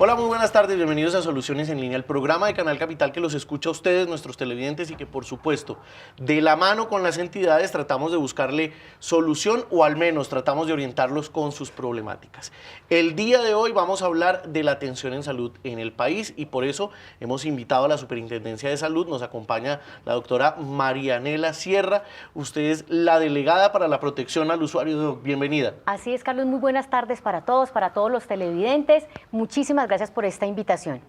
Hola, muy buenas tardes, bienvenidos a Soluciones en Línea, el programa de Canal Capital que los escucha a ustedes, nuestros televidentes, y que por supuesto, de la mano con las entidades tratamos de buscarle solución o al menos tratamos de orientarlos con sus problemáticas. El día de hoy vamos a hablar de la atención en salud en el país y por eso hemos invitado a la Superintendencia de Salud, nos acompaña la doctora Marianela Sierra, usted es la delegada para la protección al usuario, bienvenida. Así es, Carlos, muy buenas tardes para todos los televidentes, muchísimas gracias por esta invitación.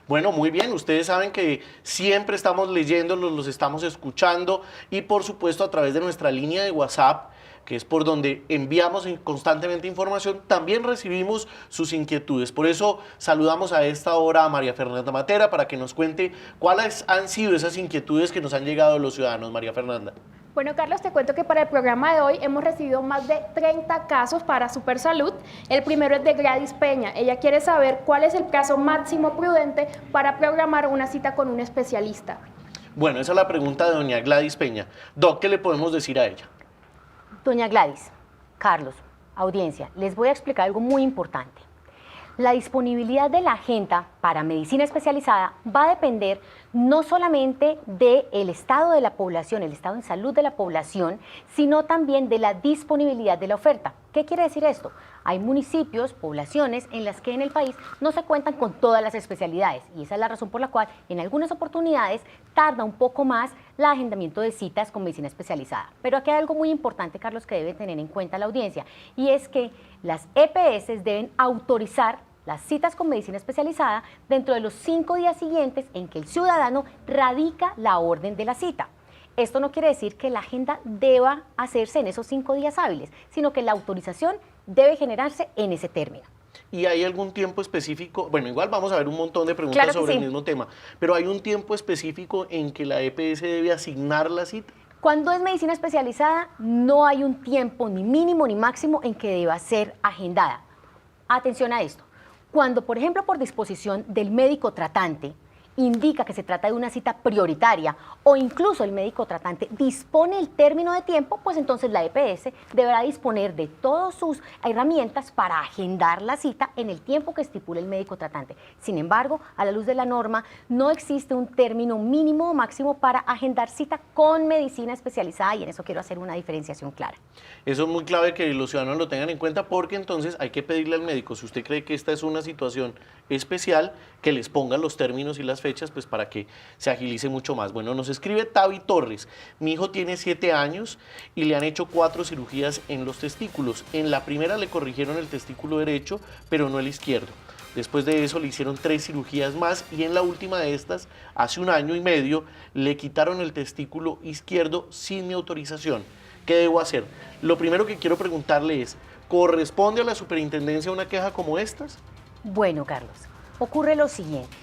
Bueno, muy bien, ustedes saben que siempre estamos leyéndolos, los estamos escuchando y por supuesto a través de nuestra línea de WhatsApp, que es por donde enviamos constantemente información, también recibimos sus inquietudes. Por eso saludamos a esta hora a María Fernanda Matera para que nos cuente cuáles han sido esas inquietudes que nos han llegado de los ciudadanos. María Fernanda. Bueno, Carlos, te cuento que para el programa de hoy hemos recibido más de 30 casos para Supersalud. El primero es de Gladys Peña. Ella quiere saber cuál es el plazo máximo prudente para programar una cita con un especialista. Bueno, esa es la pregunta de doña Gladys Peña. Doc, ¿qué le podemos decir a ella? Doña Gladys, Carlos, audiencia, les voy a explicar algo muy importante. La disponibilidad de la agenda para medicina especializada va a depender no solamente del estado de la población, el estado en salud de la población, sino también de la disponibilidad de la oferta. ¿Qué quiere decir esto? Hay municipios, poblaciones en las que en el país no se cuentan con todas las especialidades y esa es la razón por la cual en algunas oportunidades tarda un poco más el agendamiento de citas con medicina especializada. Pero aquí hay algo muy importante, Carlos, que debe tener en cuenta la audiencia y es que las EPS deben autorizar las citas con medicina especializada dentro de los 5 días siguientes en que el ciudadano radica la orden de la cita. Esto no quiere decir que la agenda deba hacerse en esos 5 días hábiles, sino que la autorización debe generarse en ese término. ¿Y hay algún tiempo específico? Bueno, igual vamos a ver un montón de preguntas Claro que sobre sí. el mismo tema, pero ¿hay un tiempo específico en que la EPS debe asignar la cita? Cuando es medicina especializada, no hay un tiempo ni mínimo ni máximo en que deba ser agendada. Atención a esto. Cuando, por ejemplo, por disposición del médico tratante, indica que se trata de una cita prioritaria o incluso el médico tratante dispone el término de tiempo, pues entonces la EPS deberá disponer de todas sus herramientas para agendar la cita en el tiempo que estipule el médico tratante. Sin embargo, a la luz de la norma, no existe un término mínimo o máximo para agendar cita con medicina especializada y en eso quiero hacer una diferenciación clara. Eso es muy clave que los ciudadanos lo tengan en cuenta porque entonces hay que pedirle al médico, si usted cree que esta es una situación especial, que les pongan los términos y las fechas pues para que se agilice mucho más. Bueno, nos escribe Tavi Torres, mi hijo tiene 7 años y le han hecho 4 cirugías en los testículos. En la primera le corrigieron el testículo derecho, pero no el izquierdo. Después de eso le hicieron 3 cirugías más y en la última de estas, hace 1 año y medio, le quitaron el testículo izquierdo sin mi autorización. ¿Qué debo hacer? Lo primero que quiero preguntarle es, ¿corresponde a la superintendencia una queja como estas? Bueno, Carlos, ocurre lo siguiente.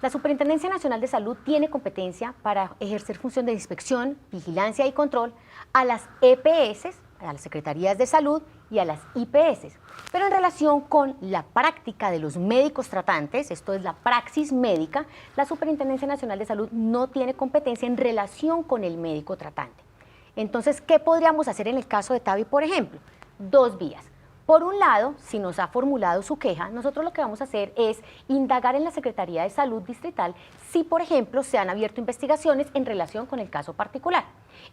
La Superintendencia Nacional de Salud tiene competencia para ejercer función de inspección, vigilancia y control a las EPS, a las Secretarías de Salud y a las IPS. Pero en relación con la práctica de los médicos tratantes, esto es la praxis médica, la Superintendencia Nacional de Salud no tiene competencia en relación con el médico tratante. Entonces, ¿qué podríamos hacer en el caso de Tavi, por ejemplo? 2 vías. Por un lado, si nos ha formulado su queja, nosotros lo que vamos a hacer es indagar en la Secretaría de Salud Distrital si, por ejemplo, se han abierto investigaciones en relación con el caso particular.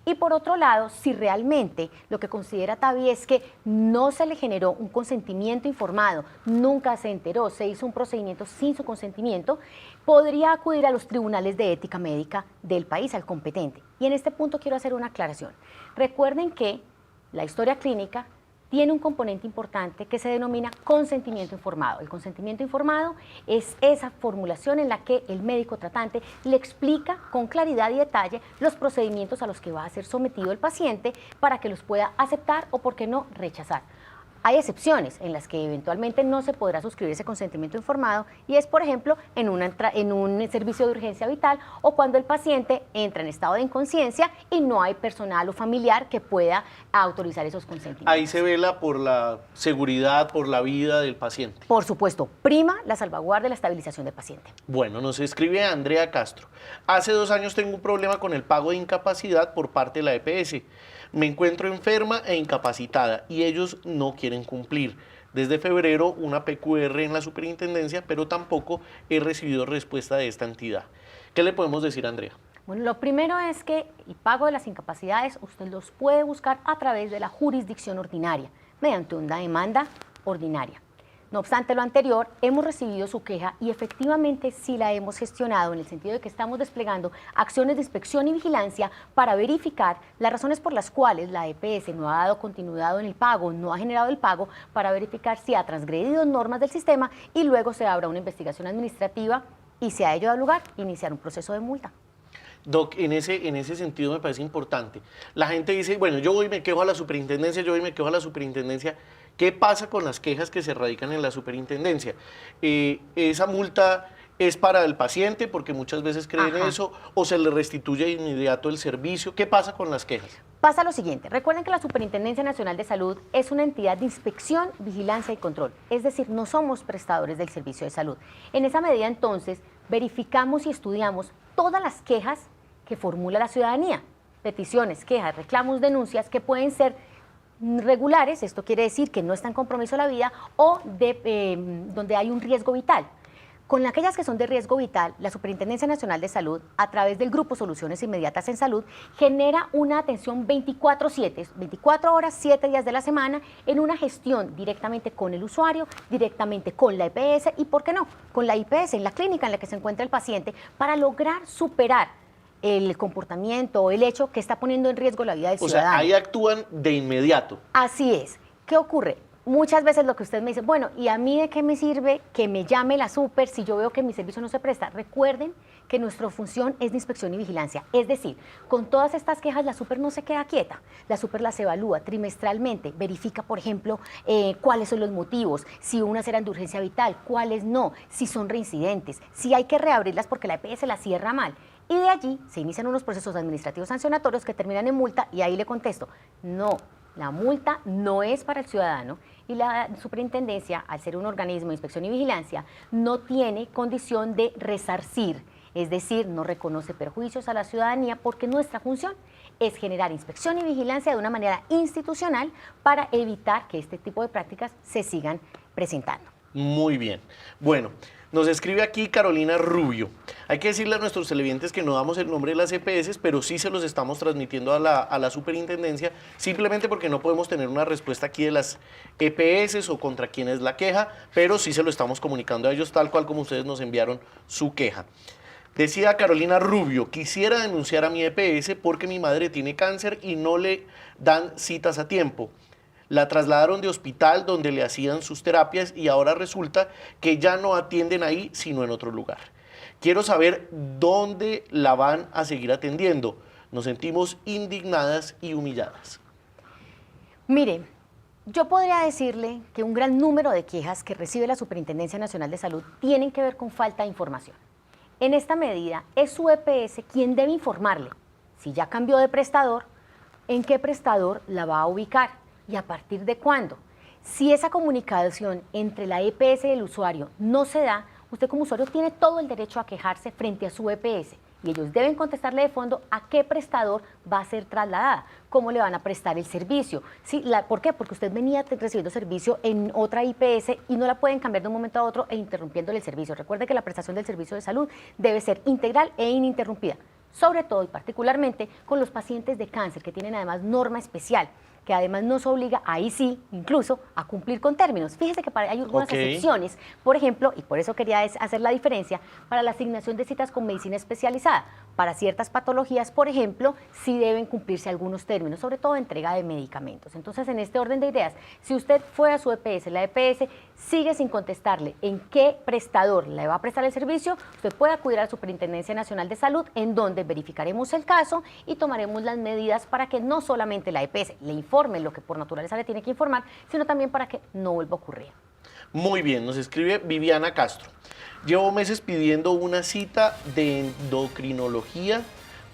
Y por otro lado, si realmente lo que considera Tavi es que no se le generó un consentimiento informado, nunca se enteró, se hizo un procedimiento sin su consentimiento, podría acudir a los tribunales de ética médica del país, al competente. Y en este punto quiero hacer una aclaración. Recuerden que la historia clínica tiene un componente importante que se denomina consentimiento informado. El consentimiento informado es esa formulación en la que el médico tratante le explica con claridad y detalle los procedimientos a los que va a ser sometido el paciente para que los pueda aceptar o, por qué no, rechazar. Hay excepciones en las que eventualmente no se podrá suscribir ese consentimiento informado y es, por ejemplo, en un servicio de urgencia vital o cuando el paciente entra en estado de inconsciencia y no hay personal o familiar que pueda autorizar esos consentimientos. Ahí se vela por la seguridad, por la vida del paciente. Por supuesto, prima la salvaguardia y la estabilización del paciente. Bueno, nos escribe Andrea Castro. Hace 2 años tengo un problema con el pago de incapacidad por parte de la EPS. Me encuentro enferma e incapacitada y ellos no quieren cumplir. desde febrero una PQR en la superintendencia, pero tampoco he recibido respuesta de esta entidad. ¿Qué le podemos decir, Andrea? Bueno, lo primero es que el pago de las incapacidades usted los puede buscar a través de la jurisdicción ordinaria, mediante una demanda ordinaria. No obstante lo anterior, hemos recibido su queja y efectivamente sí la hemos gestionado en el sentido de que estamos desplegando acciones de inspección y vigilancia para verificar las razones por las cuales la EPS no ha dado continuidad en el pago, no ha generado el pago, para verificar si ha transgredido normas del sistema y luego se abra una investigación administrativa y si a ello da lugar, iniciar un proceso de multa. Doc, en ese sentido me parece importante. La gente dice, bueno, yo voy y me quejo a la superintendencia, yo voy y me quejo a la superintendencia. ¿Qué pasa con las quejas que se radican en la superintendencia? ¿Esa multa es para el paciente, porque muchas veces creen eso, o se le restituye de inmediato el servicio? ¿Qué pasa con las quejas? Pasa lo siguiente, recuerden que la Superintendencia Nacional de Salud es una entidad de inspección, vigilancia y control, es decir, no somos prestadores del servicio de salud. En esa medida, entonces, verificamos y estudiamos todas las quejas que formula la ciudadanía, peticiones, quejas, reclamos, denuncias que pueden ser regulares, esto quiere decir que no está en compromiso la vida, o donde hay un riesgo vital. Con aquellas que son de riesgo vital, la Superintendencia Nacional de Salud, a través del Grupo Soluciones Inmediatas en Salud, genera una atención 24/7, 24 horas, 7 días de la semana, en una gestión directamente con el usuario, directamente con la EPS y, ¿por qué no?, con la IPS, en la clínica en la que se encuentra el paciente, para lograr superar el comportamiento o el hecho que está poniendo en riesgo la vida del ciudadano. O sea, ahí actúan de inmediato. Así es. ¿Qué ocurre? Muchas veces lo que usted me dice, bueno, ¿y a mí de qué me sirve que me llame la super si yo veo que mi servicio no se presta? Recuerden que nuestra función es de inspección y vigilancia. Es decir, con todas estas quejas la super no se queda quieta. La super las evalúa trimestralmente, verifica, por ejemplo, cuáles son los motivos, si unas eran de urgencia vital, cuáles no, si son reincidentes, si hay que reabrirlas porque la EPS la cierra mal. Y de allí se inician unos procesos administrativos sancionatorios que terminan en multa y ahí le contesto, no, la multa no es para el ciudadano y la superintendencia, al ser un organismo de inspección y vigilancia, no tiene condición de resarcir, es decir, no reconoce perjuicios a la ciudadanía porque nuestra función es generar inspección y vigilancia de una manera institucional para evitar que este tipo de prácticas se sigan presentando. Muy bien. Bueno, nos escribe aquí Carolina Rubio. Hay que decirle a nuestros televidentes que no damos el nombre de las EPS, pero sí se los estamos transmitiendo a la superintendencia, simplemente porque no podemos tener una respuesta aquí de las EPS o contra quién es la queja, pero sí se lo estamos comunicando a ellos tal cual como ustedes nos enviaron su queja. Decía Carolina Rubio, quisiera denunciar a mi EPS porque mi madre tiene cáncer y no le dan citas a tiempo. La trasladaron de hospital donde le hacían sus terapias y ahora resulta que ya no atienden ahí, sino en otro lugar. Quiero saber dónde la van a seguir atendiendo. Nos sentimos indignadas y humilladas. Mire, yo podría decirle que un gran número de quejas que recibe la Superintendencia Nacional de Salud tienen que ver con falta de información. En esta medida, es su EPS quien debe informarle si ya cambió de prestador, en qué prestador la va a ubicar y a partir de cuándo. Si esa comunicación entre la EPS y el usuario no se da, usted como usuario tiene todo el derecho a quejarse frente a su EPS y ellos deben contestarle de fondo a qué prestador va a ser trasladada, cómo le van a prestar el servicio. ¿Sí? ¿Por qué? Porque usted venía recibiendo servicio en otra IPS y no la pueden cambiar de un momento a otro e interrumpiéndole el servicio. Recuerde que la prestación del servicio de salud debe ser integral e ininterrumpida, sobre todo y particularmente con los pacientes de cáncer que tienen además norma especial, que además nos obliga, ahí sí, incluso, a cumplir con términos. Fíjese que hay algunas excepciones, por ejemplo, y por eso quería hacer la diferencia, para la asignación de citas con medicina especializada. Para ciertas patologías, por ejemplo, sí deben cumplirse algunos términos, sobre todo entrega de medicamentos. Entonces, en este orden de ideas, si usted fue a su EPS, la EPS sigue sin contestarle en qué prestador le va a prestar el servicio, usted puede acudir a la Superintendencia Nacional de Salud, en donde verificaremos el caso y tomaremos las medidas para que no solamente la EPS le informe lo que por naturaleza le tiene que informar, sino también para que no vuelva a ocurrir. Muy bien, nos escribe Viviana Castro. Llevo meses pidiendo una cita de endocrinología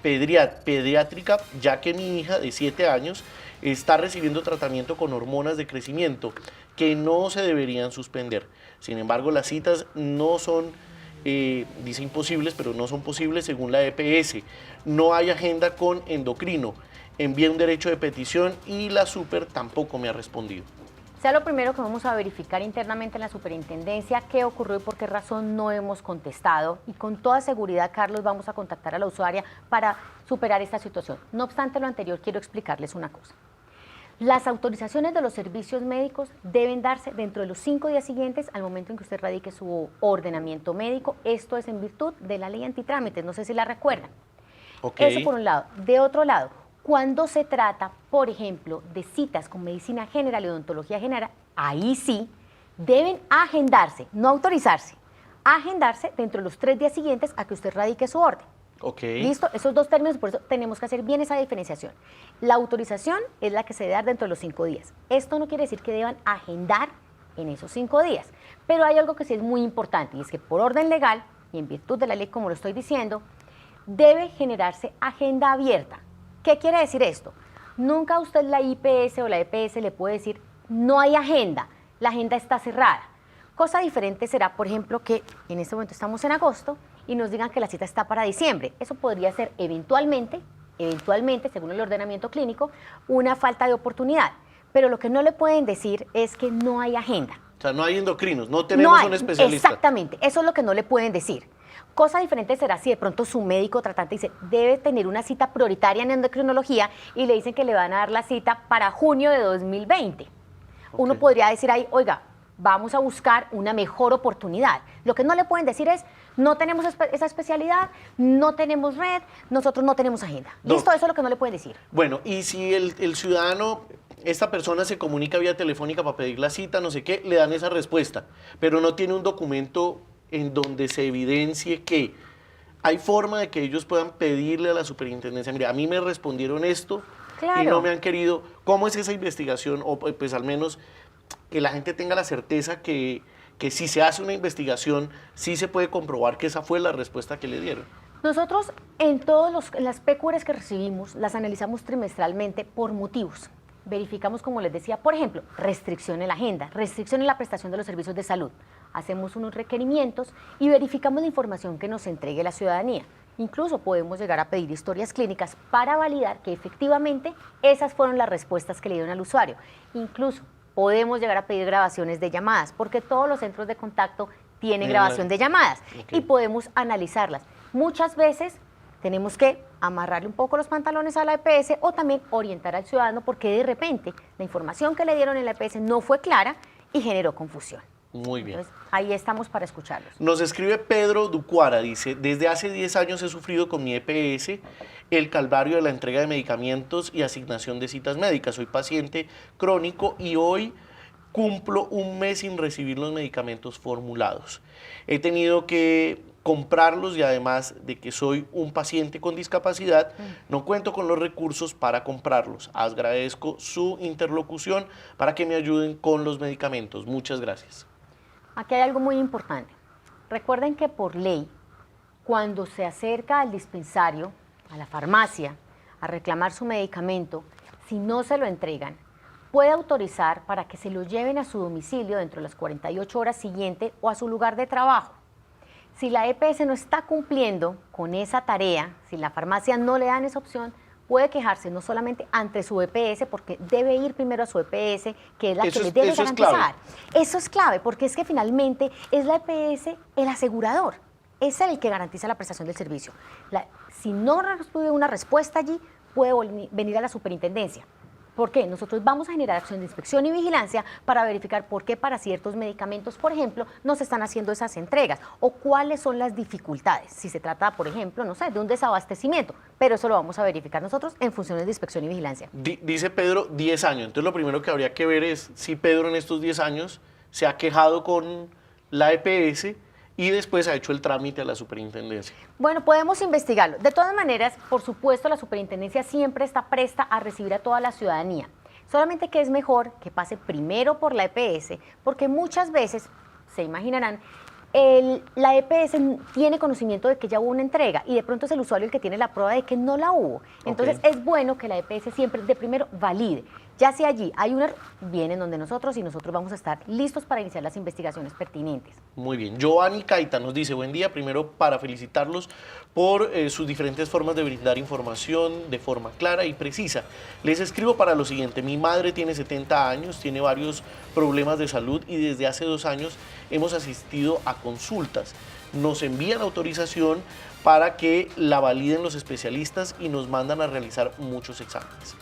pediátrica, ya que mi hija de 7 años está recibiendo tratamiento con hormonas de crecimiento que no se deberían suspender. Sin embargo, las citas no son, dice imposibles, pero no son posibles según la EPS. No hay agenda con endocrino. Envié un derecho de petición y la super tampoco me ha respondido. Sea lo primero que vamos a verificar internamente en la superintendencia qué ocurrió y por qué razón no hemos contestado. Y con toda seguridad, Carlos, vamos a contactar a la usuaria para superar esta situación. No obstante lo anterior, quiero explicarles una cosa. Las autorizaciones de los servicios médicos deben darse dentro de los 5 días siguientes al momento en que usted radique su ordenamiento médico. Esto es en virtud de la ley antitrámites, no sé si la recuerdan. Okay. Eso por un lado. De otro lado, cuando se trata, por ejemplo, de citas con medicina general y odontología general, ahí sí deben agendarse, no autorizarse, agendarse dentro de los 3 días siguientes a que usted radique su orden. Okay. ¿Listo? Esos dos términos, por eso tenemos que hacer bien esa diferenciación. La autorización es la que se debe dar dentro de los 5 días. Esto no quiere decir que deban agendar en esos 5 días, pero hay algo que sí es muy importante y es que por orden legal y en virtud de la ley, como lo estoy diciendo, debe generarse agenda abierta. ¿Qué quiere decir esto? Nunca usted la IPS o la EPS le puede decir no hay agenda, la agenda está cerrada. Cosa diferente será, por ejemplo, que en este momento estamos en agosto y nos digan que la cita está para diciembre. Eso podría ser eventualmente, según el ordenamiento clínico, una falta de oportunidad. Pero lo que no le pueden decir es que no hay agenda. O sea, no hay endocrinos, no tenemos un especialista. Exactamente, eso es lo que no le pueden decir. Cosa diferente será si de pronto su médico tratante dice, debe tener una cita prioritaria en endocrinología y le dicen que le van a dar la cita para junio de 2020. Uno podría decir ahí, oiga, vamos a buscar una mejor oportunidad. Lo que no le pueden decir es, no tenemos esa especialidad, no tenemos red, nosotros no tenemos agenda. ¿Listo? Eso es lo que no le pueden decir. Bueno, y si el ciudadano, esta persona se comunica vía telefónica para pedir la cita, no sé qué, le dan esa respuesta, pero no tiene un documento en donde se evidencie que hay forma de que ellos puedan pedirle a la superintendencia, mire, a mí me respondieron esto y no me han querido. ¿Cómo es esa investigación? O pues al menos que la gente tenga la certeza que si se hace una investigación, sí se puede comprobar que esa fue la respuesta que le dieron. Nosotros en las PQRs que recibimos, las analizamos trimestralmente por motivos. Verificamos, como les decía, por ejemplo, restricción en la agenda, restricción en la prestación de los servicios de salud. Hacemos unos requerimientos y verificamos la información que nos entregue la ciudadanía. Incluso podemos llegar a pedir historias clínicas para validar que efectivamente esas fueron las respuestas que le dieron al usuario. Incluso podemos llegar a pedir grabaciones de llamadas, porque todos los centros de contacto tienen grabación de llamadas y podemos analizarlas. Muchas veces tenemos que amarrarle un poco los pantalones a la EPS o también orientar al ciudadano porque de repente la información que le dieron en la EPS no fue clara y generó confusión. Muy bien. Entonces, ahí estamos para escucharlos. Nos escribe Pedro Ducuara, dice, desde hace 10 años he sufrido con mi EPS el calvario de la entrega de medicamentos y asignación de citas médicas. Soy paciente crónico y hoy cumplo un mes sin recibir los medicamentos formulados. He tenido que comprarlos y además de que soy un paciente con discapacidad, no cuento con los recursos para comprarlos. Agradezco su interlocución para que me ayuden con los medicamentos. Muchas gracias. Aquí hay algo muy importante. Recuerden que por ley, cuando se acerca al dispensario, a la farmacia, a reclamar su medicamento, si no se lo entregan, puede autorizar para que se lo lleven a su domicilio dentro de las 48 horas siguientes o a su lugar de trabajo. Si la EPS no está cumpliendo con esa tarea, si la farmacia no le dan esa opción, puede quejarse no solamente ante su EPS, porque debe ir primero a su EPS, que es la que le debe garantizar. Eso es clave, porque es que finalmente es la EPS el asegurador, es el que garantiza la prestación del servicio. Si no recibe una respuesta allí, puede venir a la superintendencia. ¿Por qué? Nosotros vamos a generar acción de inspección y vigilancia para verificar por qué para ciertos medicamentos, por ejemplo, no se están haciendo esas entregas o cuáles son las dificultades. Si se trata, por ejemplo, no sé, de un desabastecimiento, pero eso lo vamos a verificar nosotros en funciones de inspección y vigilancia. Dice Pedro 10 años, entonces lo primero que habría que ver es si Pedro en estos 10 años se ha quejado con la EPS y después ha hecho el trámite a la superintendencia. Bueno, podemos investigarlo. De todas maneras, por supuesto, la superintendencia siempre está presta a recibir a toda la ciudadanía. Solamente que es mejor que pase primero por la EPS, porque muchas veces, se imaginarán, la EPS tiene conocimiento de que ya hubo una entrega y de pronto es el usuario el que tiene la prueba de que no la hubo. Entonces es bueno que la EPS siempre de primero valide. Ya si allí hay un error, vienen donde nosotros y nosotros vamos a estar listos para iniciar las investigaciones pertinentes. Muy bien. Giovanni Caita nos dice, buen día, primero para felicitarlos por sus diferentes formas de brindar información de forma clara y precisa. Les escribo para lo siguiente, mi madre tiene 70 años, tiene varios problemas de salud y desde hace 2 años hemos asistido a consultas. Nos envían autorización para que la validen los especialistas y nos mandan a realizar muchos exámenes.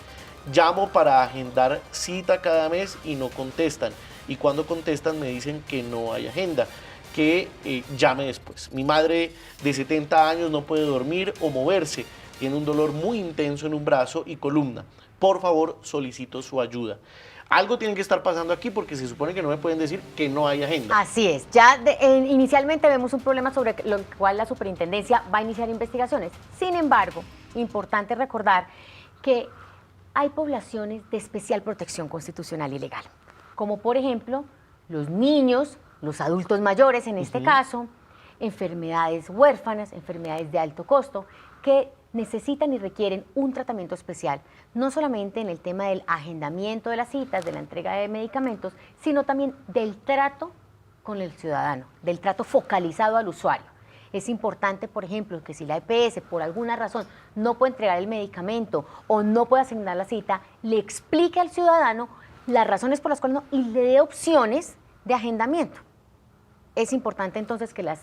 Llamo para agendar cita cada mes y no contestan. Y cuando contestan me dicen que no hay agenda, que llame después. Mi madre de 70 años no puede dormir o moverse. Tiene un dolor muy intenso en un brazo y columna. Por favor, solicito su ayuda. Algo tiene que estar pasando aquí porque se supone que no me pueden decir que no hay agenda. Así es. Ya inicialmente vemos un problema sobre lo cual la superintendencia va a iniciar investigaciones. Sin embargo, importante recordar que hay poblaciones de especial protección constitucional y legal, como por ejemplo los niños, los adultos mayores en este caso, enfermedades huérfanas, enfermedades de alto costo, que necesitan y requieren un tratamiento especial, no solamente en el tema del agendamiento de las citas, de la entrega de medicamentos, sino también del trato con el ciudadano, del trato focalizado al usuario. Es importante, por ejemplo, que si la EPS por alguna razón no puede entregar el medicamento o no puede asignar la cita, le explique al ciudadano las razones por las cuales no y le dé opciones de agendamiento. Es importante entonces que las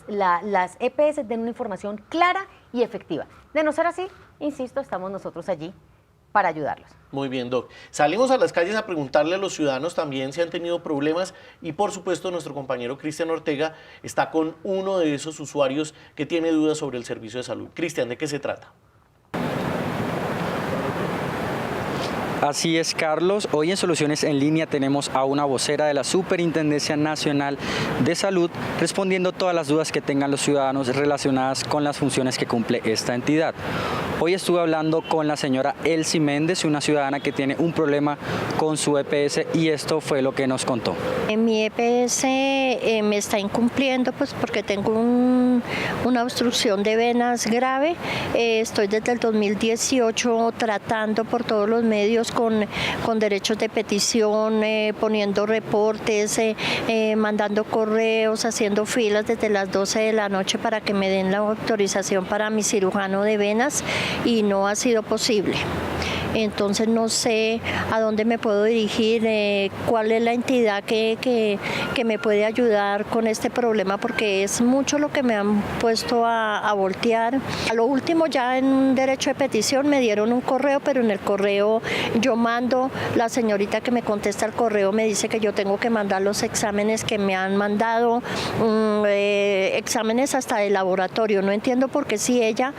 EPS den una información clara y efectiva. De no ser así, insisto, estamos nosotros allí para ayudarlos. Muy bien, Doc. Salimos a las calles a preguntarle a los ciudadanos también si han tenido problemas y por supuesto nuestro compañero Cristian Ortega está con uno de esos usuarios que tiene dudas sobre el servicio de salud. Cristian, ¿de qué se trata? Así es, Carlos. Hoy en Soluciones en Línea tenemos a una vocera de la Superintendencia Nacional de Salud respondiendo todas las dudas que tengan los ciudadanos relacionadas con las funciones que cumple esta entidad. Hoy estuve hablando con la señora Elsie Méndez, una ciudadana que tiene un problema con su EPS y esto fue lo que nos contó. Mi EPS me está incumpliendo pues porque tengo una obstrucción de venas grave. Estoy desde el 2018 tratando por todos los medios con derechos de petición, poniendo reportes, mandando correos, haciendo filas desde las 12 de la noche para que me den la autorización para mi cirujano de venas y no ha sido posible. Entonces no sé a dónde me puedo dirigir, cuál es la entidad que me puede ayudar con este problema, porque es mucho lo que me han puesto a voltear. A lo último ya en un derecho de petición me dieron un correo, pero en el correo yo mando, la señorita que me contesta el correo me dice que yo tengo que mandar los exámenes que me han mandado, exámenes hasta de laboratorio. No entiendo por qué si ella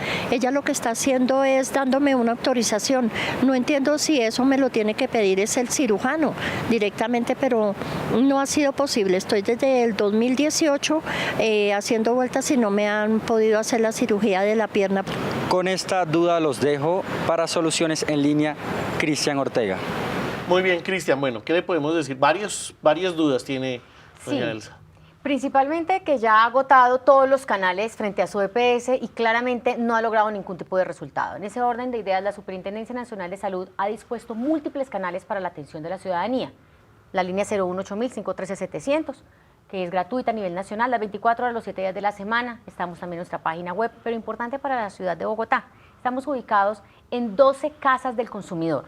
lo que está haciendo es dándome una autorización. No entiendo si eso me lo tiene que pedir es el cirujano directamente, pero no ha sido posible. Estoy desde el 2018 haciendo vueltas y no me han podido hacer la cirugía de la pierna. Con esta duda los dejo para Soluciones en Línea, Cristian Ortega. Muy bien, Cristian. Bueno, ¿qué le podemos decir? Varias dudas tiene doña Elsa. Principalmente que ya ha agotado todos los canales frente a su EPS y claramente no ha logrado ningún tipo de resultado. En ese orden de ideas, la Superintendencia Nacional de Salud ha dispuesto múltiples canales para la atención de la ciudadanía. La línea 018-513-700, que es gratuita a nivel nacional, las 24 horas, los 7 días de la semana. Estamos también en nuestra página web, pero importante para la ciudad de Bogotá. Estamos ubicados en 12 casas del consumidor,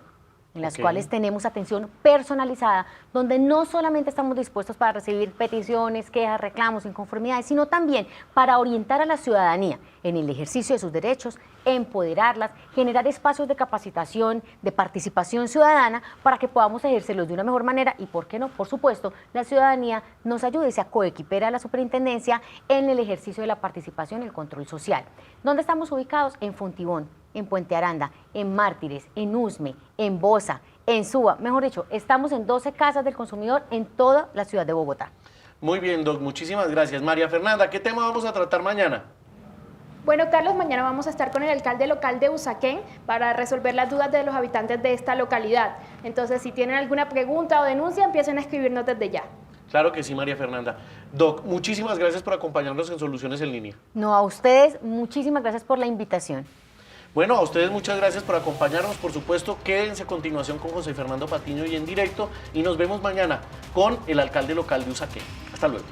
en las cuales tenemos atención personalizada, donde no solamente estamos dispuestos para recibir peticiones, quejas, reclamos, inconformidades, sino también para orientar a la ciudadanía en el ejercicio de sus derechos, empoderarlas, generar espacios de capacitación, de participación ciudadana, para que podamos ejercerlos de una mejor manera y, ¿por qué no? Por supuesto, la ciudadanía nos ayude y se coequipera a la superintendencia en el ejercicio de la participación y el control social. ¿Dónde estamos ubicados? En Fontibón, en Puente Aranda, en Mártires, en Usme, en Bosa, en Suba. Mejor dicho, estamos en 12 casas del consumidor en toda la ciudad de Bogotá. Muy bien, Doc, muchísimas gracias. María Fernanda, ¿qué tema vamos a tratar mañana? Bueno, Carlos, mañana vamos a estar con el alcalde local de Usaquén para resolver las dudas de los habitantes de esta localidad. Entonces, si tienen alguna pregunta o denuncia, empiecen a escribirnos desde ya. Claro que sí, María Fernanda. Doc, muchísimas gracias por acompañarnos en Soluciones en Línea. No, a ustedes, muchísimas gracias por la invitación. Bueno, a ustedes muchas gracias por acompañarnos, por supuesto, quédense a continuación con José Fernando Patiño y en directo y nos vemos mañana con el alcalde local de Usaquén. Hasta luego.